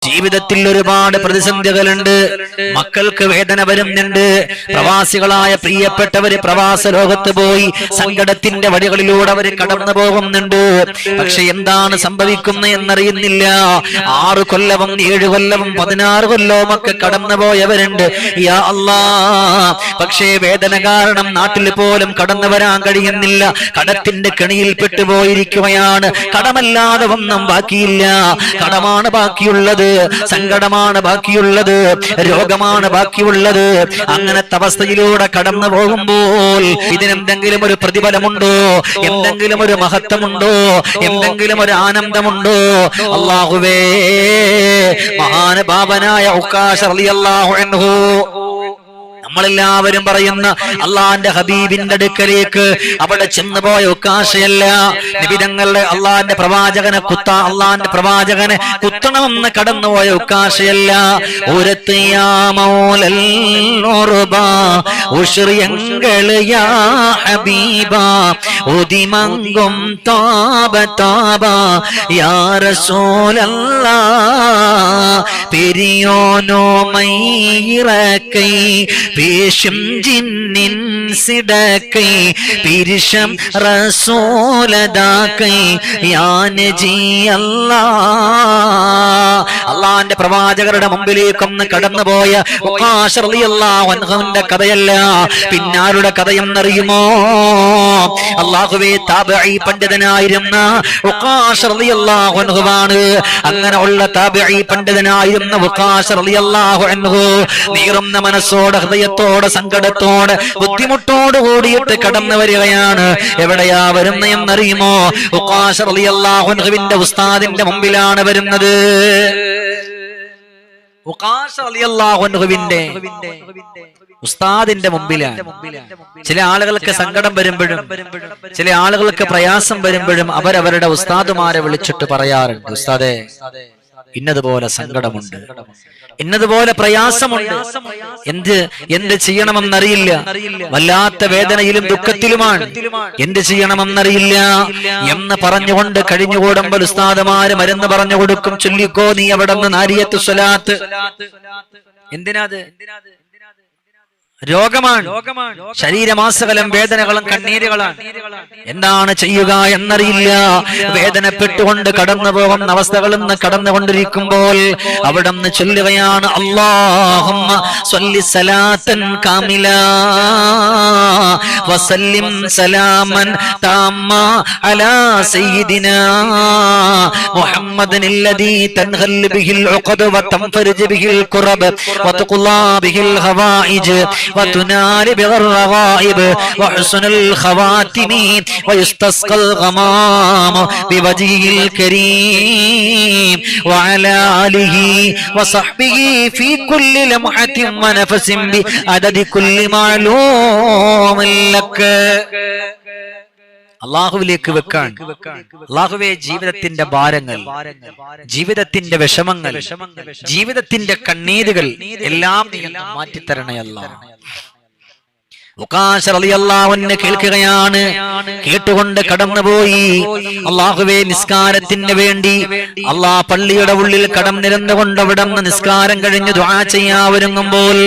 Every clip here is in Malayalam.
ജീവിതത്തിൽ ഒരുപാട് പ്രതിസന്ധികളുണ്ട്, മക്കൾക്ക് വേദന വരുന്നുണ്ട്, പ്രവാസികളായ പ്രിയപ്പെട്ടവര് പ്രവാസ ലോകത്ത് പോയി സങ്കടത്തിന്റെ വഴികളിലൂടെ അവർ കടന്നു പോകുന്നുണ്ട്. പക്ഷെ എന്താണ് സംഭവിക്കുന്നത് എന്നറിയുന്നില്ല. 6 കൊല്ലവും 7 കൊല്ലവും 16 കൊല്ലവും ഒക്കെ കടന്നുപോയവരുണ്ട്. യാ അല്ലാ, പക്ഷേ വേദന കാരണം നാട്ടിൽ പോലും കടന്നു വരാൻ കഴിയുന്നില്ല. കടത്തിന്റെ കെണിയിൽ പെട്ടുപോയിരിക്കുകയാണ്. കടമല്ലാതെ ഒന്നും ബാക്കിയില്ല. കടമാണ് ബാക്കിയുള്ളത്, സങ്കടമാണ് ബാക്കിയുള്ളത്, രോഗമാണ് ബാക്കിയുള്ളത്. അങ്ങനത്തെ അവസ്ഥയിലൂടെ കടന്നു പോകുമ്പോൾ ഇതിനെന്തെങ്കിലും ഒരു പ്രതിഫലമുണ്ടോ? എന്തെങ്കിലും ഒരു മഹത്വമുണ്ടോ? എന്തെങ്കിലും ഒരു ആനന്ദമുണ്ടോ? അല്ലാഹുവേ, മഹാനുഭാവനായ ഉക്കാശ റളിയല്ലാഹു അൻഹു, നമ്മളെല്ലാവരും പറയുന്ന അള്ളാന്റെ ഹബീബിന്റെ അടുക്കലേക്ക് അവിടെ ചെന്നുപോയ ഉക്കാശയല്ല, നിബിതങ്ങളുടെ അള്ളാന്റെ പ്രവാചകനെ അള്ളാന്റെ പ്രവാചകനെ കുത്തണമെന്ന് കടന്നുപോയ ഉക്കാശയല്ല. പെരിയോനോ മൈറക്കൈ പേശം ജിന്നിൻ സിടക്കൈ പിരിശം റസൂലദാക്കൈ യാ നജി അല്ലാഹ്. അള്ളാന്റെ പ്രവാചകരുടെ മുമ്പിലേക്കൊന്ന് കടന്നുപോയ ഉഖാശ റളിയല്ലാഹു അൻഹുവിന്റെ കഥയല്ല, പിന്നാരുടെ കഥയെന്നറിയുമോ? അല്ലാഹുവേ, താബഈ പണ്ഡിതനായിരുന്ന ഉഖാശ റളിയല്ലാഹു അൻഹുവാണ്. അങ്ങനെ ഉള്ള താബഈ പണ്ഡിതനായിരുന്ന ഉഖാശ റളിയല്ലാഹു അൻഹു നീറുന്ന മനസ്സോടെ, ഹൃദയത്തോടെ, സങ്കടത്തോടെ, ബുദ്ധിമുട്ടോട് കൂടിയിട്ട് കടന്നു വരികയാണ്. എവിടെയാ വരുന്നതെന്നറിയുമോ? ഉഖാശ റളിയല്ലാഹു അൻഹുവിന്റെ ഉസ്താദിന്റെ മുമ്പിലാണ് വരുന്നത്. ഉഖാശ റളിയല്ലാഹു അൻഹുവിന്റെ ഉസ്താദിന്റെ മുമ്പിലാണ്. ചില ആളുകൾക്ക് സങ്കടം വരുമ്പോഴും ചില ആളുകൾക്ക് പ്രയാസം വരുമ്പോഴും അവരവരുടെ ഉസ്താദുമാരെ വിളിച്ചിട്ട് പറയാറുണ്ട്, ഉസ്താദേ, ഇന്നതുപോലെ സങ്കടമുണ്ട്, ഇന്നതുപോലെ പ്രയാസമുണ്ട്, എന്ത് ചെയ്യണമെന്നറിയില്ല, വല്ലാത്ത വേദനയിലും ദുഃഖത്തിലുമാണ്, എന്ത് ചെയ്യണമെന്നറിയില്ല എന്ന് പറഞ്ഞുകൊണ്ട് കഴിഞ്ഞുകൂടുമ്പോൾ ഉസ്താദുമാര് മരുന്ന് പറഞ്ഞു കൊടുക്കും. ചൊല്ലിക്കോ നീ അവിടെ നിന്ന് നാരിയത്ത് സ്വലാത്ത്. എന്തിനാത്? രോഗമാണ്, ശരീരമാസകലം വേദനകളും കണ്ണീരുകളാണ്. എന്താണ് ചെയ്യുക എന്നറിയില്ല. വേദനപ്പെട്ടുകൊണ്ട് കടന്നു പോകുന്ന അവസ്ഥകളിൽ നിന്ന് കടന്നുകൊണ്ടിരിക്കുമ്പോൾ അവിടെ നിന്ന് ചൊല്ലുകയാണ്, അല്ലാഹുമ്മ സ്വല്ലി സലാത്തൻ കാമില വസല്ലിം സലാമൻ താമ്മ അലാ സയ്യിദിനാ മുഹമ്മദിൻ അല്ലദീ തൻഹൽ ബിഹിൽ ഉഖദ വതൻഫർജ ബിഹിൽ ഖുറബ വതഖുല്ലാ ബിഹിൽ ഹവായിജ് وتنال بالرغائب وحسن الخواتم ويستسقى الغمام بوجهه الكريم وعلى آله وصحبه في كل لمحة ونفس بعدد كل معلوم لك. അള്ളാഹുവിലേക്ക് വെക്കാൻ. അള്ളാഹുവേ, ജീവിതത്തിന്റെ ഭാരങ്ങൾ, ജീവിതത്തിന്റെ വിഷമങ്ങൾ, ജീവിതത്തിന്റെ കണ്ണീരുകൾ എല്ലാം നീ മാറ്റിത്തരണേ അല്ലാഹ്. ഉഖാശ റളിയല്ലാഹു അൻഹു കേൾക്കുകയാണ്, കേട്ടുകൊണ്ട് കടന്നുപോയി. അള്ളാഹുവേ, നിസ്കാരത്തിന് വേണ്ടി അള്ളാഹ് പള്ളിയുടെ ഉള്ളിൽ കടന്നിരുന്നുകൊണ്ട് അവിടെ നിന്ന് നിസ്കാരം കഴിഞ്ഞ് ദുആ ചെയ്യാൻ ഒരുങ്ങുമ്പോൾ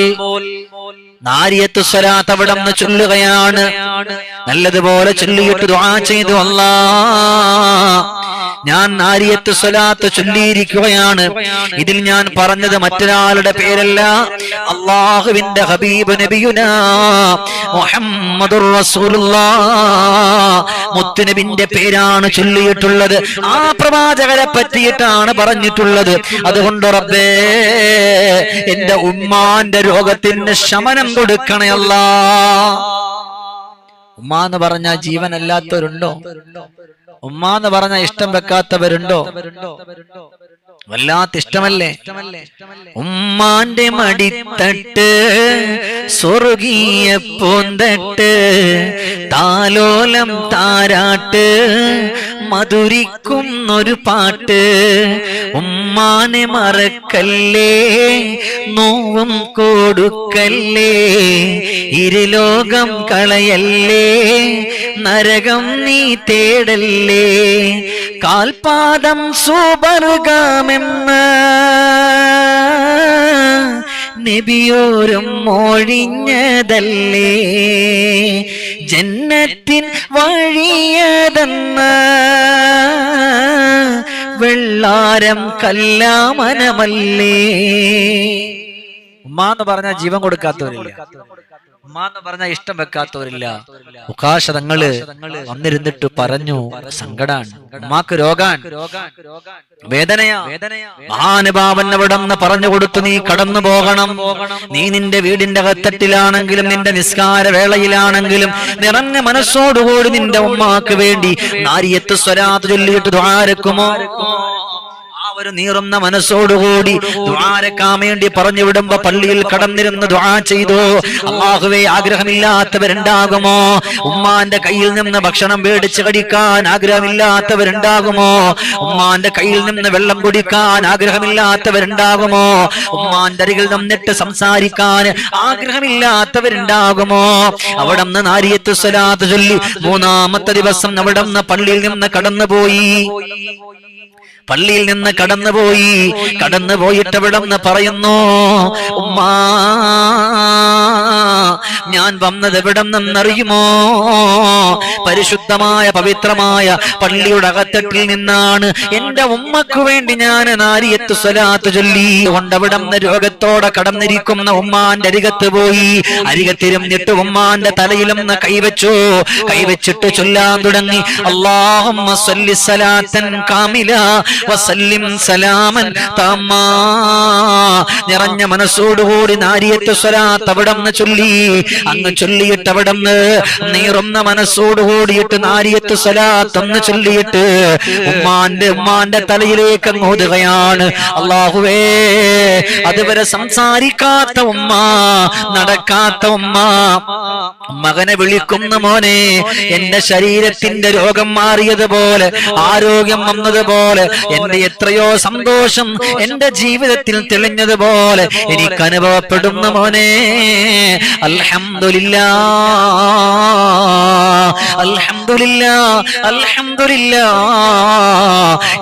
നാരിയത്ത് സ്വലാത്ത് അവിടെ നിന്ന് ചൊല്ലുകയാണ്. നല്ലതുപോലെ ചൊല്ലിയിട്ട് ദുആ ചെയ്തു, അല്ലാഹ്, ഞാൻ നാരിയത്ത് സ്വലാത്ത് ചൊല്ലിയിരിക്കുകയാണ്. ഇതിൽ ഞാൻ പറഞ്ഞത് മറ്റൊരാളുടെ പേരല്ല, അല്ലാഹുവിന്റെ ഹബീബ് നബിയുനാ മുഹമ്മദുർ റസൂലുള്ളാഹ് മുത്തുനബിന്റെ പേരാണ് ചൊല്ലിയിട്ടുള്ളത്. ആ പ്രവാചകരെ പറ്റിയിട്ടാണ് പറഞ്ഞിട്ടുള്ളത്. അതുകൊണ്ട് റബ്ബേ, എന്റെ ഉമ്മാന്റെ രോഗത്തിന് ശമനം കൊടുക്കണേ അല്ലാഹ്. ഉമ്മ എന്ന് പറഞ്ഞ ജീവനല്ലാത്തവരുണ്ടോ? ഉമ്മ എന്ന് പറഞ്ഞ ഇഷ്ടം വെക്കാത്തവരുണ്ടോ? വല്ലാത്ത ഇഷ്ടമല്ലേ? ഉമ്മാന്റെ മടിത്തട്ട് സ്വർഗീയ പൂന്തട്ട് താലോലം താരാട്ട് മധുരിക്കുന്നൊരു പാട്ട്. ഉമ്മാനെ മറക്കല്ലേ, നോവും കൊടുക്കല്ലേ, ഇരുലോകം കളയല്ലേ, നരകം നീ തേടല്ലേ, കാൽപാദം സുബർഗമെന്ന് നബിയോരും മൊഴിഞ്ഞതല്ലേ, ജന്നത്തിൻ വഴിയതെന്ന് വെള്ളാരം കല്ലാമനമല്ലേ. ഉമ്മാന്ന് പറഞ്ഞാൽ ജീവൻ കൊടുക്കാത്തവരില്ല, ഉമ്മാന്ന് പറഞ്ഞാൽ ഇഷ്ടം വെക്കാത്തവരില്ല. ഉക്കാശതങ്ങള് വന്നിരുന്നിട്ട് പറഞ്ഞു, സങ്കടാണ്, ഉമ്മാക്ക് രോഗാൻ, വേദനയാ. മഹാനുഭാവൻ അവിടെ നിന്ന് പറഞ്ഞു കൊടുത്തു, നീ കടന്നു പോകണം. നീ നിന്റെ വീടിന്റെ അകത്തട്ടിലാണെങ്കിലും നിന്റെ നിസ്കാര വേളയിലാണെങ്കിലും നിറഞ്ഞ മനസ്സോടുകൂടി നിന്റെ ഉമ്മാക്ക് വേണ്ടി നാരിയത്ത് സ്വലാത്ത് ചൊല്ലിയിട്ട് ദ്വാരക്കുമോ? ഒരു നീറുന്ന മനസ്സോടുകൂടി ദുആരക്കാൻ വേണ്ടി പറഞ്ഞു വിടുമ്പോ പള്ളിയിൽ കടന്നിരുന്ന് ദുആ ചെയ്തു. അല്ലാഹുവേ, ആഗ്രഹമില്ലാത്തവരുണ്ടാകുമോ? ഉമ്മാന്റെ കയ്യിൽ നിന്ന് ഭക്ഷണം മേടിച്ച് കഴിക്കാൻ ആഗ്രഹമില്ലാത്തവരുണ്ടാകുമോ? ഉമ്മാന്റെ കയ്യിൽ നിന്ന് വെള്ളം കുടിക്കാൻ ആഗ്രഹമില്ലാത്തവരുണ്ടാകുമോ? ഉമ്മാന്റെ അരികിൽ നിന്നിട്ട് സംസാരിക്കാൻ ആഗ്രഹമില്ലാത്തവരുണ്ടാകുമോ? അവിടെ നിന്ന് നാരിയത്ത് സ്വലാത്ത് ചൊല്ലി മൂന്നാമത്തെ ദിവസം അവിടെ നിന്ന് പള്ളിയിൽ നിന്ന് കടന്നുപോയി. പള്ളിയിൽ നിന്ന് കടന്നുപോയിട്ട് അവിടെ നിന്ന് പറയുന്നു, ഉമ്മാ, ഞാൻ വന്നത് എവിടെ നിന്നറിയുമോ? പരിശുദ്ധമായ പവിത്രമായ പള്ളിയുടെ അകത്തട്ടിൽ നിന്നാണ്. എന്റെ ഉമ്മക്ക് വേണ്ടി ഞാൻ നാരിയത്ത് സ്വലാത്ത് ചൊല്ലി കൊണ്ടവിടെ നിന്ന് രോഗത്തോടെ കടന്നിരിക്കുന്ന ഉമ്മാന്റെ അരികത്ത് പോയി. അരികത്തിരുന്നിട്ട് ഉമ്മാന്റെ തലയിലൊന്ന് കൈവച്ചിട്ട് ചൊല്ലാൻ തുടങ്ങി, അല്ലാഹുമ്മ സ്വല്ലി സലാത്തൻ കാമില വസല്ലിം സലാമൻ തമ്മാ. നിറഞ്ഞ മനസ്സോടുകൂടി നാരിയത്ത് സ്വലാത്ത് അവിടന്ന് ചൊല്ലി. അങ്ങ് ചൊല്ലിയിട്ട് അവിടന്ന് നീറുന്ന മനസ്സോടുകൂടിയിട്ട് നാരിയത്ത് സ്വലാത്ത് ഒന്ന് ചൊല്ലിയിട്ട് ഉമ്മാന്റെ തലയിലേക്ക് അങ്ങ് ഓതുകയാണ്. അല്ലാഹുവേ, അതുവരെ സംസാരിക്കാത്ത ഉമ്മ, നടക്കാത്ത ഉമ്മ, മകനെ വിളിക്കുന്ന മോനെ, എന്റെ ശരീരത്തിന്റെ രോഗം മാറിയതുപോലെ, ആരോഗ്യം വന്നതുപോലെ, എന്റെ എത്രയോ സന്തോഷം എന്റെ ജീവിതത്തിൽ തെളിഞ്ഞതുപോലെ എനിക്ക് അനുഭവപ്പെടുന്ന മോനെ, അൽഹംദുലില്ലാഹ്, അൽഹംദുലില്ലാഹ്, അൽഹംദുലില്ലാഹ്,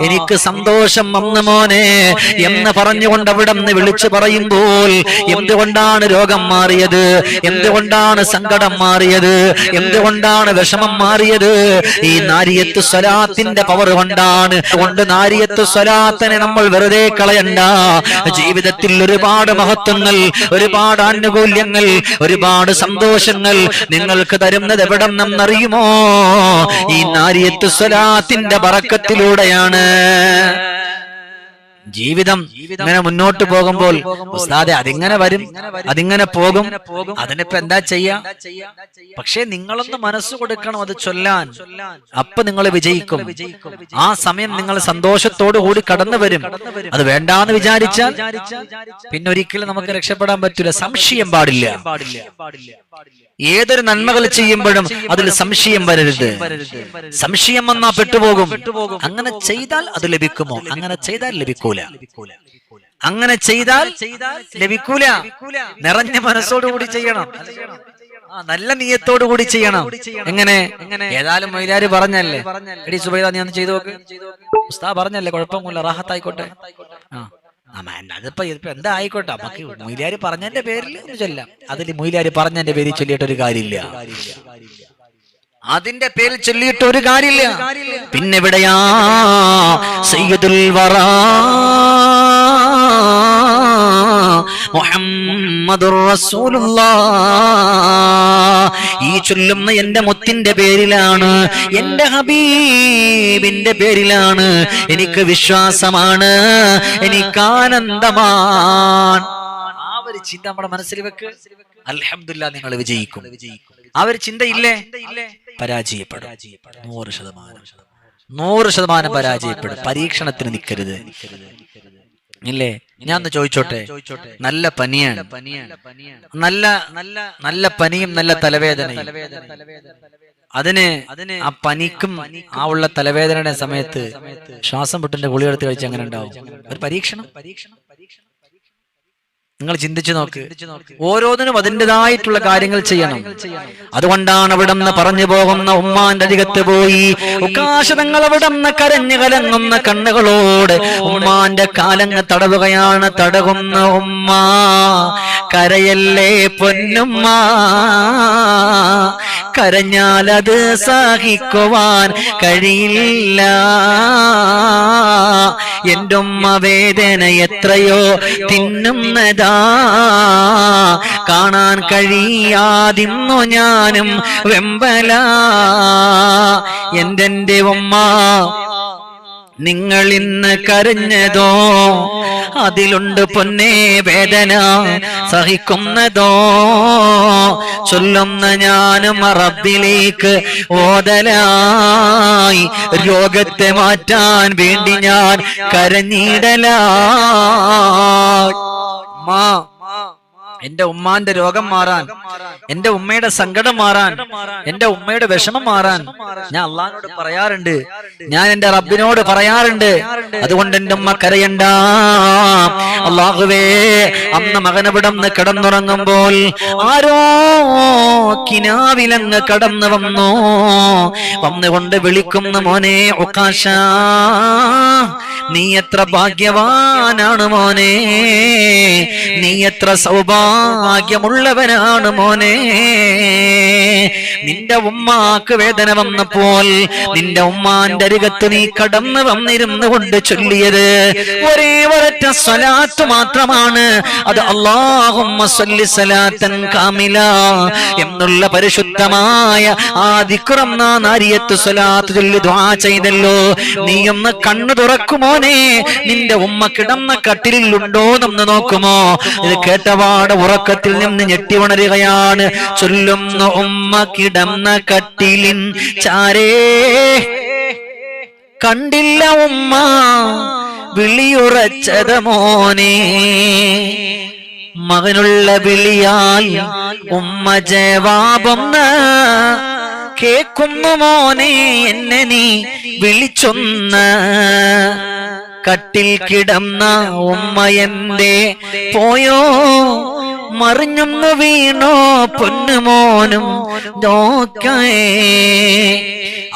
എനിക്ക് സന്തോഷം വന്ന മോനെ എന്ന് പറഞ്ഞുകൊണ്ട് അവിടെ നിന്ന് വിളിച്ചു പറയുമ്പോൾ, എന്തുകൊണ്ടാണ് രോഗം മാറിയത്? എന്തുകൊണ്ടാണ് സങ്കടം മാറിയത്? എന്തുകൊണ്ടാണ് വിഷമം മാറിയത്? ഈ നാരിയത്ത് സ്വലാത്തിന്റെ പവർ കൊണ്ടാണ്. കൊണ്ട് നാരിയത്ത് സ്വലാത്തിനെ നമ്മൾ വെറുതെ കളയണ്ട. ജീവിതത്തിൽ ഒരുപാട് മഹത്വങ്ങൾ, ഒരുപാട് ആനുകൂല്യങ്ങൾ, ഒരുപാട് സന്തോഷങ്ങൾ നിങ്ങൾക്ക് തരുന്നത് എവിടെ നിന്നറിയുമോ? ഈ നാരിയത്ത് സ്വലാത്തിന്റെ ബറക്കത്തിലൂടെയാണ്. ജീവിതം ഇങ്ങനെ മുന്നോട്ട് പോകുമ്പോൾ ഉസ്താദെ അതിങ്ങനെ വരും, അതിങ്ങനെ പോകും, അതിനിപ്പോ എന്താ ചെയ്യാ? പക്ഷേ നിങ്ങളൊന്ന് മനസ്സ് കൊടുക്കണം അത് ചൊല്ലാൻ. അപ്പൊ നിങ്ങൾ വിജയിക്കും. ആ സമയം നിങ്ങൾ സന്തോഷത്തോടു കൂടി കടന്നു വരും. അത് വേണ്ടാന്ന് വിചാരിച്ചാൽ പിന്നെ ഒരിക്കലും നമുക്ക് രക്ഷപ്പെടാൻ പറ്റില്ല. സംശയം പാടില്ല. ഏതൊരു നന്മകൾ ചെയ്യുമ്പോഴും അതിൽ സംശയം വരരുത്. സംശയം വന്നാ പെട്ടുപോകും. അങ്ങനെ ചെയ്താൽ അത് ലഭിക്കുമോ? അങ്ങനെ ചെയ്താൽ ലഭിക്കൂല. അങ്ങനെ ചെയ്താൽ ലഭിക്കൂല. നിറഞ്ഞ മനസ്സോടുകൂടി ചെയ്യണം. നല്ല നീയത്തോടു കൂടി ചെയ്യണം. എങ്ങനെ? ഏതായാലും മൊയ്ലാര് പറഞ്ഞല്ലേ, എടി സുബൈദ നീ ഒന്ന് ചെയ്തു നോക്ക്. ഉസ്താദ് പറഞ്ഞല്ലേ, കുഴപ്പമൊന്നുമില്ല, റാഹത്തായിക്കോട്ടെ. അതിപ്പോ എന്താ ആയിക്കോട്ടെ, നമുക്ക് മൊയ്ലാര് പറഞ്ഞതിന്റെ പേരിൽ ചൊല്ലാം. അതിൽ മൊയ്ലാര് പറഞ്ഞതിന്റെ പേരിൽ ചൊല്ലിയിട്ട് ഒരു കാര്യമില്ല. അതിന്റെ പേരിൽ ചൊല്ലിയിട്ട് ഒരു കാര്യമില്ല. പിന്നെ എവിടെയാ സയ്യിദുൽ വറാ മുഹമ്മദുർ റസൂലുള്ളാഹ്. ഈ ചൊല്ലുന്ന എന്റെ മുത്തിന്റെ പേരിലാണ്, എന്റെ ഹബീബിന്റെ പേരിലാണ്. എനിക്ക് വിശ്വാസമാണ്, എനിക്ക് ആനന്ദമാണ്. ആ ഒരു ചിന്ത നമ്മുടെ മനസ്സിൽ വെക്ക്. അൽഹംദുലില്ലാഹ്, നിങ്ങൾ വിജയിക്കും. ആ ഒരു ചിന്തയില്ലേ, പരാജയപ്പെടും. 100% പരാജയപ്പെടും. പരീക്ഷണത്തിന് നിൽക്കരുത്. ഇല്ലേ? ഞാൻ ഒന്ന് ചോദിച്ചോട്ടെ, നല്ല പനിയാണ്, നല്ല പനിയും നല്ല തലവേദനയും, അതിന് ആ പനിക്കും ആ ഉള്ള തലവേദനയുടെ സമയത്ത് ശ്വാസം മുട്ടിന്റെ ഗുളിക എടുത്ത് കഴിച്ച് അങ്ങനെ ഉണ്ടാവും. ഒരു പരീക്ഷണം. നിങ്ങൾ ചിന്തിച്ചു നോക്ക്. ഓരോന്നിനും അതിൻ്റെതായിട്ടുള്ള കാര്യങ്ങൾ ചെയ്യണം. അതുകൊണ്ടാണ് അവിടെ നിന്ന് പറഞ്ഞു പോകുന്ന ഉമ്മാന്റെ അരികത്ത് പോയി ഉക്കാശതങ്ങൾ അവിടെ നിന്ന് കരഞ്ഞു കലങ്ങുന്ന കണ്ണുകളോട് ഉമ്മാന്റെ കാലങ്ങ് തടവുകയാണ്. തടകുന്ന ഉമ്മ, കരയല്ലേ പൊന്നുമ്മ, കരഞ്ഞാലത് സഹിക്കുവാൻ കഴിയില്ല. എൻ്റെ ഉമ്മ വേദന എത്രയോ തിന്നുന്നതാ, കാണാൻ കഴിയാതിന്നു ഞാനും വെമ്പല. എൻ്റെ ഉമ്മ നിങ്ങൾ ഇന്ന് കരഞ്ഞതോ അതിലുണ്ട് പൊന്നേ വേദന സഹിക്കുന്നതോ. ചൊല്ലുന്ന ഞാനും റബ്ബിലേക്ക് ഓതലായി, രോഗത്തെ മാറ്റാൻ വേണ്ടി ഞാൻ കരഞ്ഞിടലായി. എന്റെ ഉമ്മാന്റെ രോഗം മാറാൻ, എന്റെ ഉമ്മയുടെ സങ്കടം മാറാൻ, എന്റെ ഉമ്മയുടെ വിഷമം മാറാൻ ഞാൻ അള്ളാഹിനോട് പറയാറുണ്ട്, ഞാൻ എന്റെ റബ്ബിനോട് പറയാറുണ്ട്. അതുകൊണ്ട് എന്റെ ഉമ്മ കരയണ്ട. അള്ളാഹുവേ, അന്ന് മകനവിടന്ന് കിടന്നുറങ്ങുമ്പോൾ ആരോ കിനാവിലങ്ങ് കടന്നു വന്നുകൊണ്ട് വിളിക്കുന്നു, മോനെ ഉക്കാശ, നീ എത്ര ഭാഗ്യവാനാണ് മോനെ, നീ എത്ര സൗഭാഗ്യമുള്ളവനാണ് മോനെ. നിന്റെ ഉമ്മാക്ക് വേദന വന്നപ്പോൾ നിന്റെ ഉമ്മാന്റെ അരികത്ത് നീ കടന്നു വന്നിരുന്നു കൊണ്ട് ചൊല്ലിയത് ഒരേ ഒരൊറ്റ സ്വലാത്ത് മാത്രമാണ്. അത് അല്ലാഹുമ്മ സ്വല്ലി സ്വലാത്തൻ കാമില എന്നുള്ള പരിശുദ്ധമായ ആ ദിക്റും നാരിയത്ത് സ്വലാത്ത് ചൊല്ലി ദുആ ചെയ്തല്ലോ. നീ ഒന്ന് കണ്ണു തുറക്കുമോനെ, നിന്റെ ഉമ്മ കിടന്ന കട്ടിലിൽ ഉണ്ടോന്നൊന്ന് നോക്കുമോ? ഇത് കേട്ടപാട് ഉറക്കത്തിൽ നിന്ന് ഞെട്ടി ഉണരുകയാണ്. ചൊല്ലുന്നു, ഉമ്മ കിടന്ന കട്ടിലിൻ ചാരേ കണ്ടില്ല ഉമ്മ വിളിയുറച്ചത് മോനെ. മകനുള്ള വിളിയാൽ ഉമ്മ ജവാബൊന്ന് കേക്കുന്നു മോനെ, എന്നെ നീ വിളിച്ചൊന്ന്. കട്ടിൽ കിടന്ന ഉമ്മ എന്തേ പോയോ, മറിഞ്ഞൊന്നു വീണോ പൊന്നുമോനും നോക്കേ.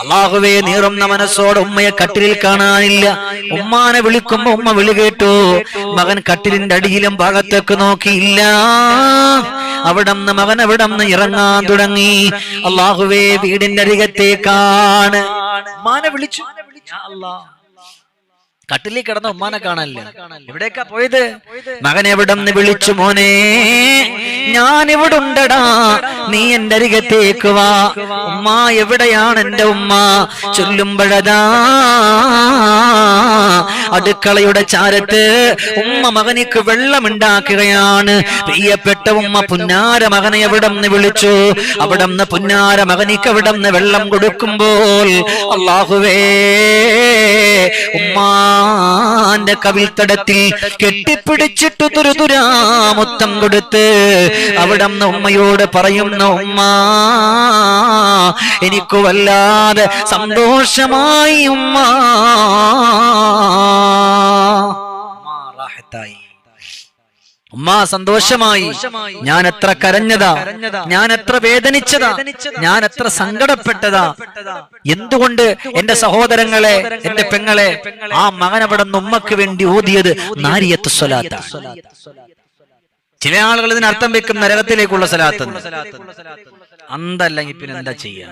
അല്ലാഹുവേ, നീറുന്ന മനസ്സോടെ ഉമ്മയെ കട്ടിലിൽ കാണാനില്ല. ഉമ്മാനെ വിളിക്കുമ്പോ ഉമ്മ വിളി കേട്ടു. മകൻ കട്ടിലിന്റെ അടിയിലും ഭാഗത്തേക്ക് നോക്കിയില്ല. അവിടന്ന് മകൻ അവിടന്ന് ഇറങ്ങാൻ തുടങ്ങി. അല്ലാഹുവേ, വീടിന്റെ അരികത്തേക്കാണ്. ഉമ്മാനെ വിളിച്ചു. കട്ടിലിൽ കിടന്ന ഉമ്മാനെ കാണാനില്ല. എവിടേക്കാ പോയത്? മകൻ എവിടെന്ന് വിളിച്ചു, മോനെ ഞാൻ ഇവിടെ ഉണ്ടടാ, നീ എന്റെ അരികത്തേക്ക് വാ. ഉമ്മ എവിടെയാണ് എന്റെ ഉമ്മ? ചൊല്ലുമ്പോഴതാ അടുക്കളയുടെ ചാരത്ത് ഉമ്മ മകനിക്ക് വെള്ളമുണ്ടാക്കുകയാണ്. പ്രിയപ്പെട്ട ഉമ്മ പുന്നാര മകനെ എവിടെന്ന് വിളിച്ചു. അവിടെന്ന് പുന്നാര മകനിക്ക് എവിടെന്ന് വെള്ളം കൊടുക്കുമ്പോൾ അല്ലാഹുവേ, ഉമ്മാന്റെ കവിൾത്തടത്തിൽ കെട്ടിപ്പിടിച്ചിട്ട് തുരുതുരാ മുത്തം കൊടുത്ത് അവിടെന്ന് ഉമ്മയോട് പറയുന്ന, ഉമ്മ എനിക്ക് വല്ലാതെ സന്തോഷമായി ഉമ്മ. ഉമ്മ സന്തോഷമായി. ഞാൻ എത്ര കരഞ്ഞതാ, ഞാൻ എത്ര വേദനിച്ചതാ, ഞാൻ എത്ര സങ്കടപ്പെട്ടതാ. എന്തുകൊണ്ട് എന്റെ സഹോദരങ്ങളെ, എന്റെ പെങ്ങളെ, ആ മകൻ അവിടെ നിന്ന് ഉമ്മക്ക് വേണ്ടി ഓതിയത് നാരിയത്ത് സ്വലാത്ത്. ചില ആളുകൾ ഇതിന് അർത്ഥം വെക്കും നരകത്തിലേക്കുള്ള സ്വലാത്ത്. അന്തല്ലെങ്കിൽ പിന്നെ എന്താ ചെയ്യാ?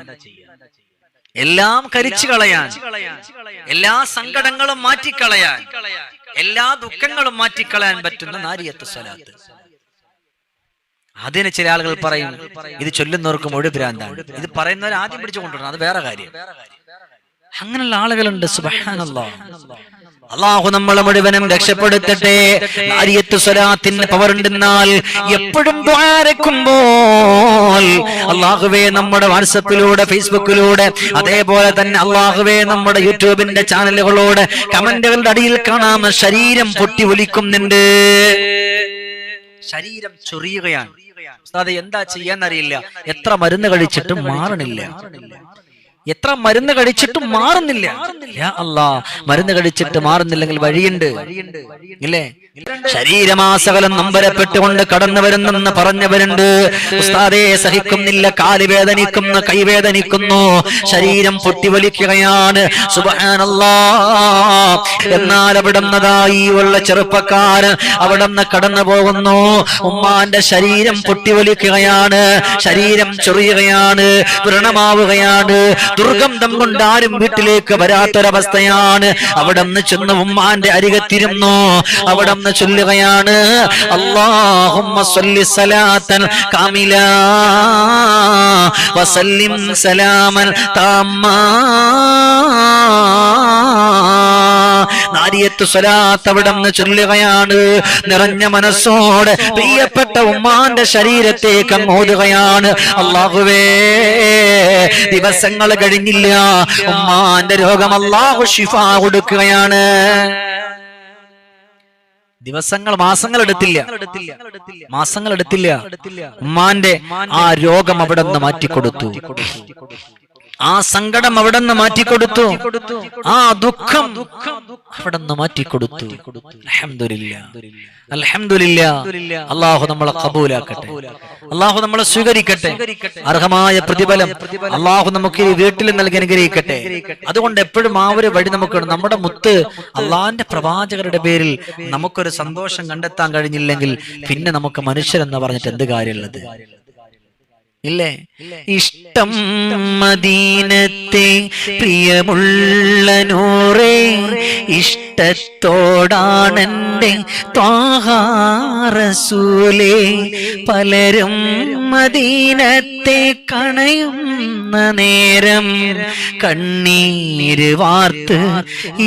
എല്ലാം കരിച്ചു കളയാൻ, എല്ലാ സങ്കടങ്ങളും മാറ്റിക്കളയാൻ, എല്ലാ ദുഃഖങ്ങളും മാറ്റിക്കളയാൻ പറ്റുന്ന നാരിയത്ത് സ്വലാത്ത്. അതിന് ചില ആളുകൾ പറയും, ഇത് ചൊല്ലുന്നവർക്ക് മുഴു ഭ്രാന്താണ്. ഇത് പറയുന്നവർ ആദ്യം പിടിച്ചു കൊണ്ടുവരണം, അത് വേറെ കാര്യം. അങ്ങനെയുള്ള ആളുകളുണ്ട്. സുബ്ഹാനല്ലാഹ്. അല്ലാഹു നമ്മളെ മുഴുവനും രക്ഷപ്പെടുത്തട്ടെ. നാരിയത്ത് സ്വലാത്തിന് പവർ ഉണ്ടെന്നാൽ എപ്പോഴും ദ്വാരക്കുമ്പോൾ അല്ലാഹുവേ, നമ്മുടെ വാട്സപ്പിലൂടെ, ഫേസ്ബുക്കിലൂടെ, അതേപോലെ തന്നെ അല്ലാഹുവേ നമ്മുടെ യൂട്യൂബിന്റെ ചാനലുകളോട് കമന്റുകളുടെ അടിയിൽ കാണാം, ശരീരം പൊട്ടി ഒലിക്കുന്നുണ്ട്, ശരീരം ചൊറിയുകയാണ്. ഉസ്താദേ എന്താ ചെയ്യാന്നറിയില്ല, എത്ര മരുന്ന് കഴിച്ചിട്ടും മാറണില്ല, എത്ര മരുന്ന് കഴിച്ചിട്ടും മാറുന്നില്ല. യാ അല്ലാ, മരുന്ന് കഴിച്ചിട്ട് മാറുന്നില്ലെങ്കിൽ വഴിയുണ്ട് ഇല്ലേ? ശരീരമാസകലം നമ്പരപ്പെട്ടുകൊണ്ട് കടന്നു വരുന്നെന്ന് പറഞ്ഞവരുണ്ട്. ഉസ്താദേ സഹിക്കുന്നില്ല, കാല് വേദനിക്കുന്നു, കൈവേദനിക്കുന്നു, ശരീരം പൊട്ടിവലിക്കുകയാണ്. സുബ്ഹാനല്ലാഹ്. എന്നാൽ അവിടുന്നതായി ഉള്ള ചെറുപ്പക്കാരൻ അവിടുന്ന് കടന്നു പോകുന്നു. ഉമ്മാന്റെ ശരീരം പൊട്ടിവലിക്കുകയാണ്, ശരീരം ചൊറിയുകയാണ്, വ്രണമാവുകയാണ്, ദുർഗന്ധം കൊണ്ട് ആരും വീട്ടിലേക്ക് വരാത്തൊരവസ്ഥയാണ്. അവിടുന്ന് ചെന്ന് ഉമ്മാന്റെ അരികത്തിരുന്നു. അവിടുന്ന് ചൊല്ലുകയാണ്, അല്ലാഹുമ്മ സ്വല്ലി സലാത്തൻ കാമില വസല്ലിം സലാമൻ തമ്മാ. നാരിയത്ത് സ്വലാത്ത് അവിടുന്ന് ചൊല്ലുകയാണ്. നിറഞ്ഞ മനസ്സോടെ പ്രിയപ്പെട്ട ഉമ്മാന്റെ ശരീരത്തേക്ക് അങ്ങോതുകയാണ്. അല്ലാഹുവേ, ദിവസങ്ങൾ കഴിഞ്ഞില്ല, ഉമ്മാന്റെ രോഗം അല്ലാഹു ശിഫ കൊടുക്കുകയാണ്. ദിവസങ്ങൾ, മാസങ്ങൾ എടുത്തില്ല, ഉമ്മാന്റെ ആ രോഗം അവിടെ നിന്ന് മാറ്റിക്കൊടുത്തു, ആ സങ്കടം അവിടെ നിന്ന് മാറ്റിക്കൊടുത്തു, ആ ദുഃഖം അവിടെ നിന്ന് മാറ്റിക്കൊടുത്തു. അൽഹംദുലില്ലാ. അല്ലാഹു നമ്മളെ ഖബൂലാക്കട്ടെ, അല്ലാഹു നമ്മളെ സ്വീകരിക്കട്ടെ, അർഹമായ പ്രതിഫലം അല്ലാഹു നമുക്ക് ഈ വീട്ടിൽ നൽകി അനുഗ്രഹിക്കട്ടെ. അതുകൊണ്ട് എപ്പോഴും ആ ഒരു വഴി നമുക്ക്, നമ്മുടെ മുത്ത് അള്ളാഹിന്റെ പ്രവാചകരുടെ പേരിൽ നമുക്കൊരു സന്തോഷം കണ്ടെത്താൻ കഴിഞ്ഞില്ലെങ്കിൽ പിന്നെ നമുക്ക് മനുഷ്യരെന്ന് പറഞ്ഞിട്ട് എന്ത് കാര്യമുള്ളത് ഇല്ലേ? ഇഷ്ടം മദീനത്തെ പ്രിയമുള്ള നൂറേ, ഇഷ്ടത്തോടാണെന്റെ ത്വാഹ റസൂലേ. പലരും മദീനത്തെ കണയുന്ന നേരം കണ്ണീര് വാർത്ത്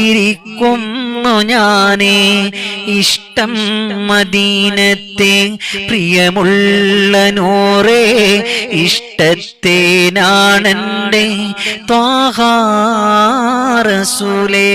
ഇരിക്കുന്നു ഞാനേ. ഇഷ്ടം മദീനത്തെ പ്രിയമുള്ള നൂറേ, ഇഷ്ടത്തേനാണെന്റെ ത്വാഹ റസൂലേ.